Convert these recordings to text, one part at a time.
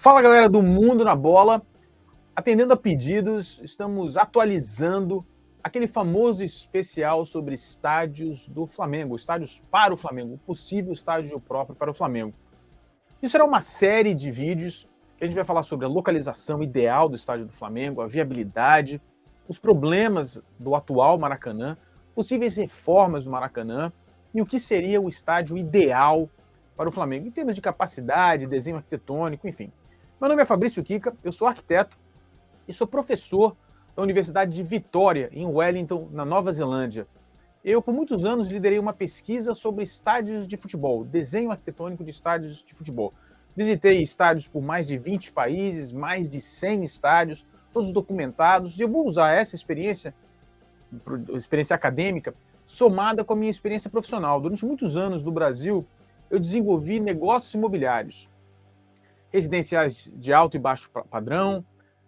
Fala, galera do Mundo na Bola. Atendendo a pedidos, estamos atualizando aquele famoso especial sobre estádios do Flamengo, estádios para o Flamengo, o possível estádio próprio para o Flamengo. Isso será uma série de vídeos que a gente vai falar sobre a localização ideal do estádio do Flamengo, a viabilidade, os problemas do atual Maracanã, possíveis reformas do Maracanã e o que seria o estádio ideal para o Flamengo, em termos de capacidade, desenho arquitetônico, enfim. Meu nome é Fabrício Kika, eu sou arquiteto e sou professor da Universidade de Vitória, em Wellington, na Nova Zelândia. Eu, por muitos anos, liderei uma pesquisa sobre estádios de futebol, desenho arquitetônico de estádios de futebol. Visitei estádios por mais de 20 países, mais de 100 estádios, todos documentados, e eu vou usar essa experiência acadêmica, somada com a minha experiência profissional. Durante muitos anos no Brasil, eu desenvolvi negócios imobiliários, residenciais de alto e baixo padrão,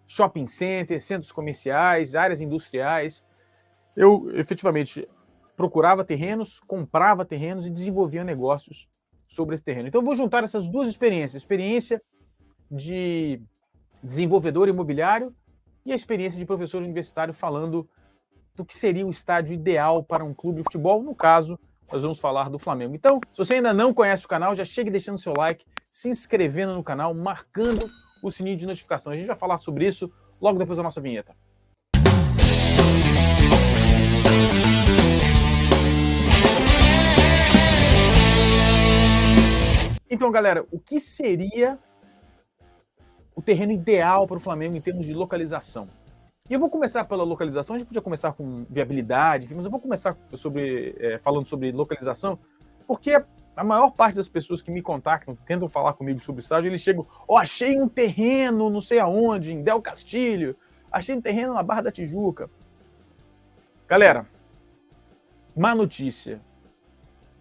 shopping center, centros comerciais, áreas industriais. Eu efetivamente procurava terrenos, comprava terrenos e desenvolvia negócios sobre esse terreno. Então eu vou juntar essas duas experiências, a experiência de desenvolvedor imobiliário e a experiência de professor universitário falando do que seria o estádio ideal para um clube de futebol. No caso, nós vamos falar do Flamengo. Então, se você ainda não conhece o canal, já chegue deixando seu like, se inscrevendo no canal, marcando o sininho de notificação. A gente vai falar sobre isso logo depois da nossa vinheta. Então, galera, o que seria o terreno ideal para o Flamengo em termos de localização? E eu vou começar pela localização, a gente podia começar com viabilidade, mas eu vou começar falando sobre localização, porque a maior parte das pessoas que me contactam, que tentam falar comigo sobre o estádio, eles chegam, achei um terreno não sei aonde, em Del Castilho, achei um terreno na Barra da Tijuca. Galera, má notícia,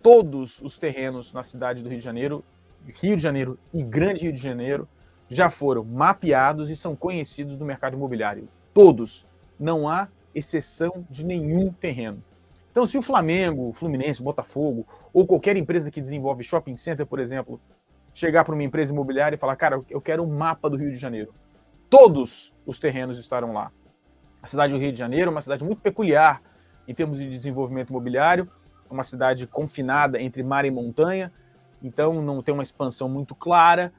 todos os terrenos na cidade do Rio de Janeiro e Grande Rio de Janeiro já foram mapeados e são conhecidos no mercado imobiliário. Todos. Não há exceção de nenhum terreno. Então, se o Flamengo, o Fluminense, o Botafogo, ou qualquer empresa que desenvolve shopping center, por exemplo, chegar para uma empresa imobiliária e falar, cara, eu quero um mapa do Rio de Janeiro. Todos os terrenos estarão lá. A cidade do Rio de Janeiro é uma cidade muito peculiar em termos de desenvolvimento imobiliário, é uma cidade confinada entre mar e montanha, então não tem uma expansão muito clara.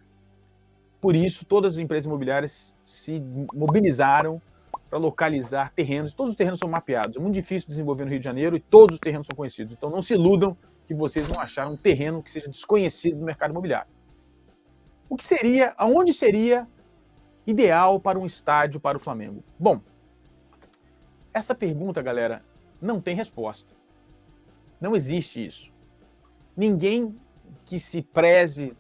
Por isso, todas as empresas imobiliárias se mobilizaram para localizar terrenos. Todos os terrenos são mapeados. É muito difícil desenvolver no Rio de Janeiro e todos os terrenos são conhecidos. Então não se iludam que vocês vão achar um terreno que seja desconhecido no mercado imobiliário. Aonde seria ideal para um estádio para o Flamengo? Bom, essa pergunta, galera, não tem resposta. Não existe isso. Ninguém que se preze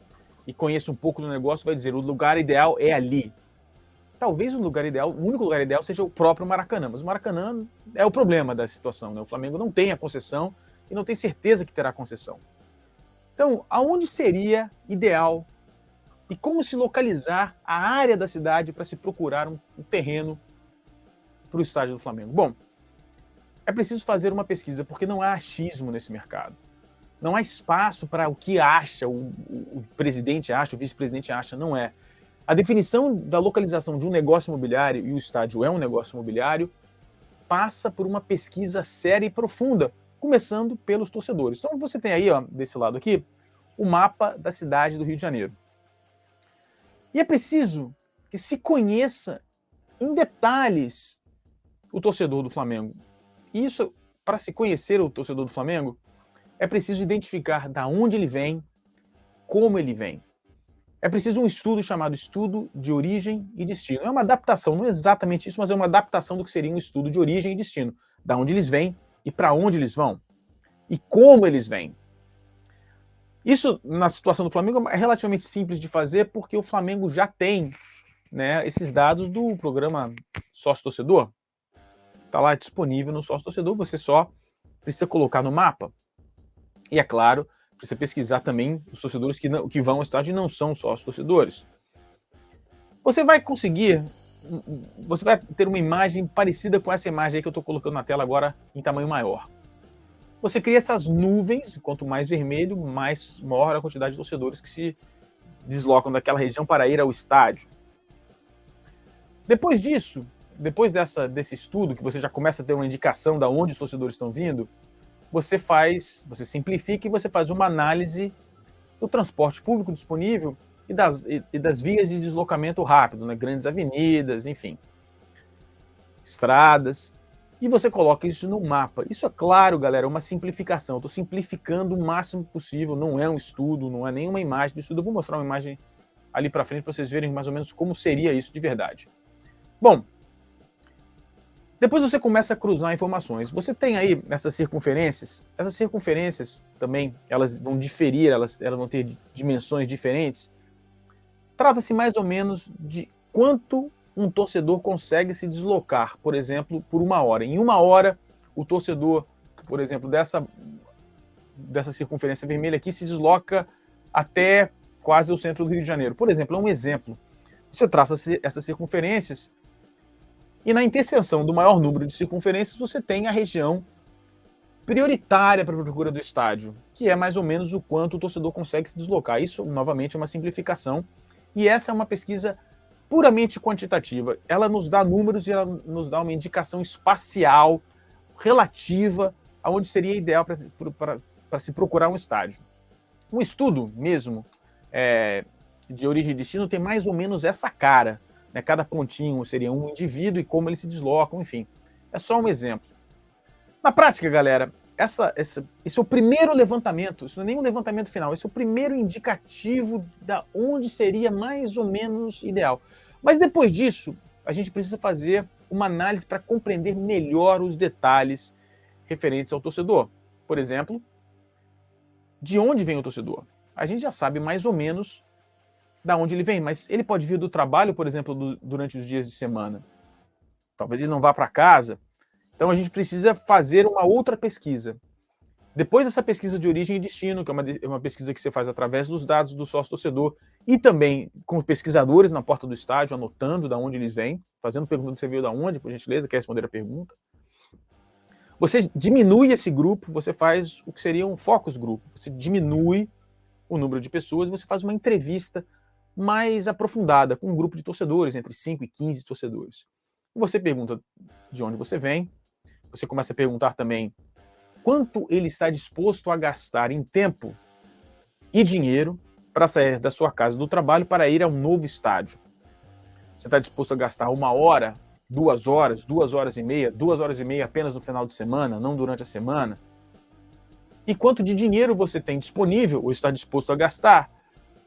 e conheça um pouco do negócio vai dizer o lugar ideal é ali. Talvez o único lugar ideal seja o próprio Maracanã, mas o Maracanã é o problema da situação, né? O Flamengo não tem a concessão e não tem certeza que terá concessão. Então, aonde seria ideal e como se localizar a área da cidade para se procurar um terreno para o estádio do Flamengo? Bom, é preciso fazer uma pesquisa, porque não há achismo nesse mercado. Não há espaço para o que acha, o presidente acha, o vice-presidente acha, não é. A definição da localização de um negócio imobiliário, e o estádio é um negócio imobiliário, passa por uma pesquisa séria e profunda, começando pelos torcedores. Então você tem aí, desse lado aqui, o mapa da cidade do Rio de Janeiro. E é preciso que se conheça em detalhes o torcedor do Flamengo. E isso, para se conhecer o torcedor do Flamengo, é preciso identificar de onde ele vem, como ele vem. É preciso um estudo chamado estudo de origem e destino. É uma adaptação, não é exatamente isso, mas é uma adaptação do que seria um estudo de origem e destino. Da onde eles vêm e para onde eles vão. E como eles vêm. Isso, na situação do Flamengo, é relativamente simples de fazer, porque o Flamengo já tem, né, esses dados do programa Sócio-Torcedor. Está lá disponível no Sócio-Torcedor, você só precisa colocar no mapa. E, é claro, precisa pesquisar também os torcedores que vão ao estádio e não são só os torcedores. Você vai ter uma imagem parecida com essa imagem aí que eu estou colocando na tela agora em tamanho maior. Você cria essas nuvens, quanto mais vermelho, maior a quantidade de torcedores que se deslocam daquela região para ir ao estádio. Depois disso, depois desse estudo, que você já começa a ter uma indicação de onde os torcedores estão vindo, você simplifica e você faz uma análise do transporte público disponível e das vias de deslocamento rápido, né? Grandes avenidas, enfim, estradas, e você coloca isso no mapa. Isso é claro, galera, é uma simplificação. Eu estou simplificando o máximo possível, não é um estudo, não é nenhuma imagem de estudo. Eu vou mostrar uma imagem ali para frente para vocês verem mais ou menos como seria isso de verdade. Bom, depois você começa a cruzar informações. Você tem aí essas circunferências também, elas vão diferir, elas vão ter dimensões diferentes. Trata-se mais ou menos de quanto um torcedor consegue se deslocar, por exemplo, por 1 hora. Em 1 hora, o torcedor, por exemplo, dessa circunferência vermelha aqui, se desloca até quase o centro do Rio de Janeiro. Por exemplo, é um exemplo. Você traça essas circunferências e na interseção do maior número de circunferências você tem a região prioritária para a procura do estádio, que é mais ou menos o quanto o torcedor consegue se deslocar. Isso, novamente, é uma simplificação. E essa é uma pesquisa puramente quantitativa. Ela nos dá números e ela nos dá uma indicação espacial relativa aonde seria ideal para se procurar um estádio. Um estudo mesmo de origem e destino tem mais ou menos essa cara. Né? Cada pontinho seria um indivíduo e como eles se deslocam, enfim. É só um exemplo. Na prática, galera, esse é o primeiro levantamento, isso não é nem um levantamento final, esse é o primeiro indicativo da onde seria mais ou menos ideal. Mas depois disso, a gente precisa fazer uma análise para compreender melhor os detalhes referentes ao torcedor. Por exemplo, de onde vem o torcedor? A gente já sabe mais ou menos da onde ele vem, mas ele pode vir do trabalho, por exemplo, durante os dias de semana. Talvez ele não vá para casa. Então a gente precisa fazer uma outra pesquisa. Depois dessa pesquisa de origem e destino, que é uma pesquisa que você faz através dos dados do sócio-torcedor e também com pesquisadores na porta do estádio, anotando de onde eles vêm, fazendo pergunta se você veio de onde, por gentileza, quer responder a pergunta. Você diminui esse grupo, você faz o que seria um focus group. Você diminui o número de pessoas, você faz uma entrevista mais aprofundada com um grupo de torcedores, entre 5 e 15 torcedores. Você pergunta de onde você vem, você começa a perguntar também quanto ele está disposto a gastar em tempo e dinheiro para sair da sua casa do trabalho para ir a um novo estádio. Você está disposto a gastar 1 hora, 2 horas, 2 horas e meia, 2 horas e meia apenas no final de semana, não durante a semana? E quanto de dinheiro você tem disponível ou está disposto a gastar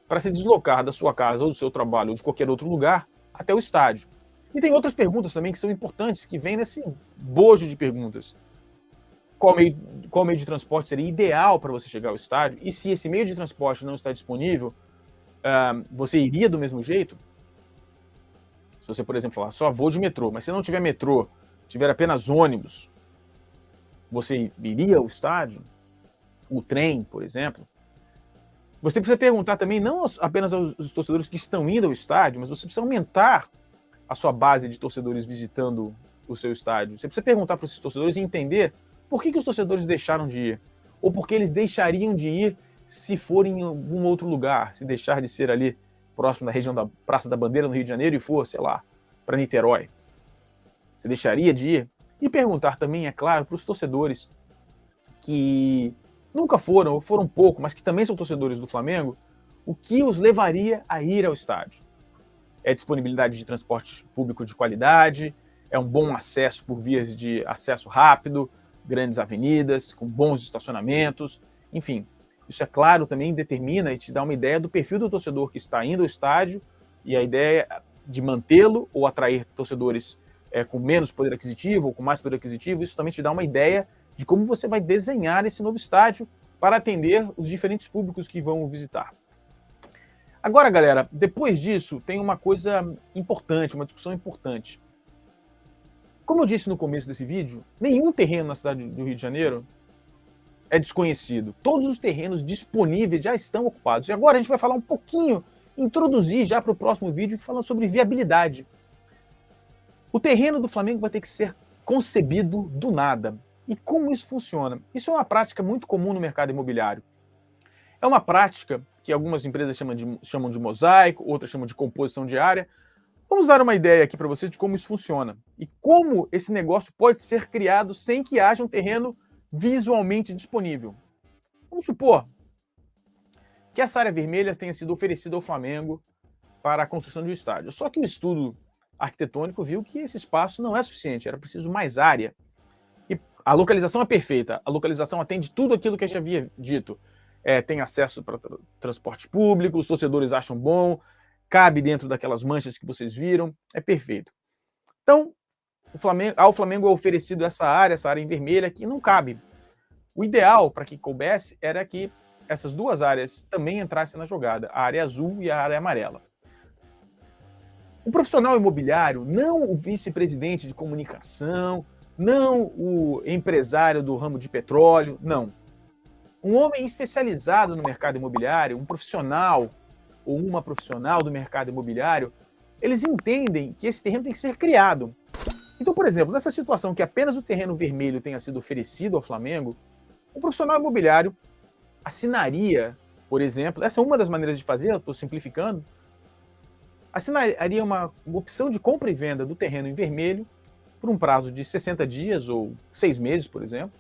para se deslocar da sua casa ou do seu trabalho ou de qualquer outro lugar até o estádio? E tem outras perguntas também que são importantes, que vêm nesse bojo de perguntas. Qual meio de transporte seria ideal para você chegar ao estádio? E se esse meio de transporte não está disponível, você iria do mesmo jeito? Se você, por exemplo, falar, só vou de metrô, mas se não tiver metrô, tiver apenas ônibus, você iria ao estádio? O trem, por exemplo? Você precisa perguntar também, não apenas aos torcedores que estão indo ao estádio, mas você precisa aumentar a sua base de torcedores visitando o seu estádio. Você precisa perguntar para esses torcedores e entender por que os torcedores deixaram de ir, ou por que eles deixariam de ir se forem em algum outro lugar, se deixar de ser ali próximo da região da Praça da Bandeira, no Rio de Janeiro, e for, sei lá, para Niterói. Você deixaria de ir? E perguntar também, é claro, para os torcedores que nunca foram, ou foram pouco, mas que também são torcedores do Flamengo, o que os levaria a ir ao estádio. É disponibilidade de transporte público de qualidade, é um bom acesso por vias de acesso rápido, grandes avenidas, com bons estacionamentos, enfim. Isso, é claro, também determina e te dá uma ideia do perfil do torcedor que está indo ao estádio e a ideia de mantê-lo ou atrair torcedores com menos poder aquisitivo ou com mais poder aquisitivo. Isso também te dá uma ideia de como você vai desenhar esse novo estádio para atender os diferentes públicos que vão visitar. Agora, galera, depois disso, tem uma coisa importante, uma discussão importante. Como eu disse no começo desse vídeo, nenhum terreno na cidade do Rio de Janeiro é desconhecido. Todos os terrenos disponíveis já estão ocupados. E agora a gente vai falar um pouquinho, introduzir já para o próximo vídeo, falando sobre viabilidade. O terreno do Flamengo vai ter que ser concebido do nada. E como isso funciona? Isso é uma prática muito comum no mercado imobiliário. É uma prática que algumas empresas chamam de mosaico, outras chamam de composição de área. Vamos dar uma ideia aqui para você de como isso funciona e como esse negócio pode ser criado sem que haja um terreno visualmente disponível. Vamos supor que essa área vermelha tenha sido oferecida ao Flamengo para a construção de um estádio. Só que o estudo arquitetônico viu que esse espaço não é suficiente, era preciso mais área. E a localização é perfeita, a localização atende tudo aquilo que a gente havia dito. Tem acesso para transporte público, os torcedores acham bom, cabe dentro daquelas manchas que vocês viram, é perfeito. Então, ao Flamengo é oferecido essa área em vermelha, que não cabe. O ideal para que coubesse era que essas duas áreas também entrassem na jogada, a área azul e a área amarela. O profissional imobiliário, não o vice-presidente de comunicação, não o empresário do ramo de petróleo, não. Um homem especializado no mercado imobiliário, um profissional ou uma profissional do mercado imobiliário, eles entendem que esse terreno tem que ser criado. Então, por exemplo, nessa situação que apenas o terreno vermelho tenha sido oferecido ao Flamengo, o profissional imobiliário assinaria, por exemplo, essa é uma das maneiras de fazer, eu estou simplificando, assinaria uma opção de compra e venda do terreno em vermelho por um prazo de 60 dias ou 6 meses, por exemplo,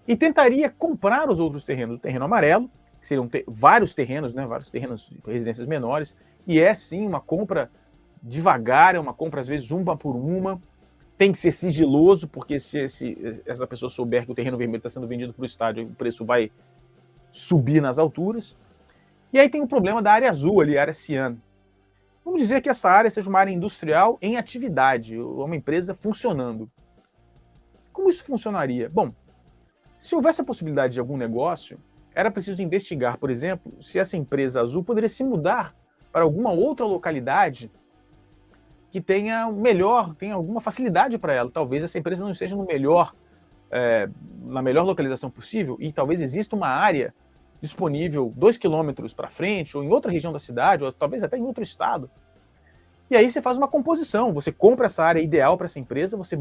e tentaria comprar os outros terrenos, o terreno amarelo, que seriam vários terrenos, né, vários terrenos de residências menores, e é sim uma compra devagar, é uma compra às vezes uma por uma, tem que ser sigiloso, porque se essa pessoa souber que o terreno vermelho está sendo vendido para o estádio, o preço vai subir nas alturas. E aí tem o problema da área azul ali, a área cian. Vamos dizer que essa área seja uma área industrial em atividade, uma empresa funcionando. Como isso funcionaria? Bom, se houvesse a possibilidade de algum negócio, era preciso investigar, por exemplo, se essa empresa azul poderia se mudar para alguma outra localidade que tenha alguma facilidade para ela. Talvez essa empresa não esteja na melhor localização possível e talvez exista uma área disponível 2 quilômetros para frente, ou em outra região da cidade, ou talvez até em outro estado. E aí você faz uma composição, você compra essa área ideal para essa empresa, você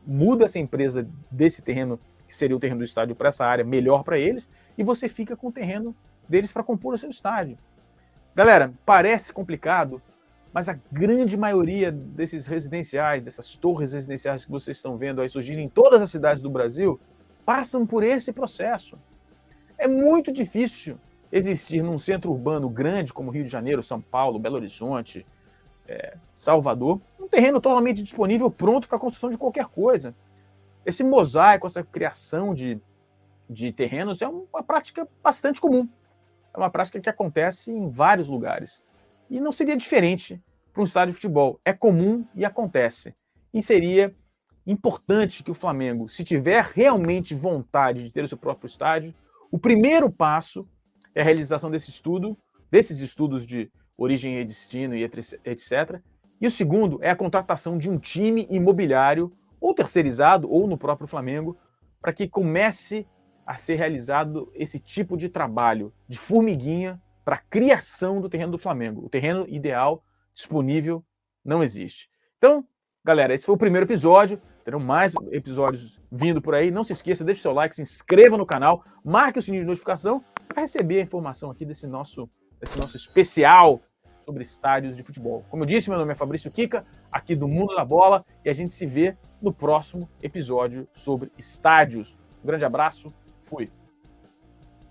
muda essa empresa desse terreno, que seria o terreno do estádio, para essa área melhor para eles, e você fica com o terreno deles para compor o seu estádio. Galera, parece complicado, mas a grande maioria desses residenciais, dessas torres residenciais que vocês estão vendo aí surgirem em todas as cidades do Brasil, passam por esse processo. É muito difícil existir num centro urbano grande como Rio de Janeiro, São Paulo, Belo Horizonte, Salvador, um terreno totalmente disponível, pronto para a construção de qualquer coisa. Esse mosaico, essa criação de terrenos é uma prática bastante comum. É uma prática que acontece em vários lugares. E não seria diferente para um estádio de futebol. É comum e acontece. E seria importante que o Flamengo, se tiver realmente vontade de ter o seu próprio estádio, o primeiro passo é a realização desses estudos de origem e destino e etc. E o segundo é a contratação de um time imobiliário, ou terceirizado, ou no próprio Flamengo, para que comece a ser realizado esse tipo de trabalho de formiguinha para a criação do terreno do Flamengo. O terreno ideal disponível não existe. Então, galera, esse foi o primeiro episódio. Terão mais episódios vindo por aí. Não se esqueça, deixe seu like, se inscreva no canal, marque o sininho de notificação para receber a informação aqui desse nosso especial sobre estádios de futebol. Como eu disse, meu nome é Fabrício Kika, aqui do Mundo da Bola, e a gente se vê no próximo episódio sobre estádios. Um grande abraço, fui!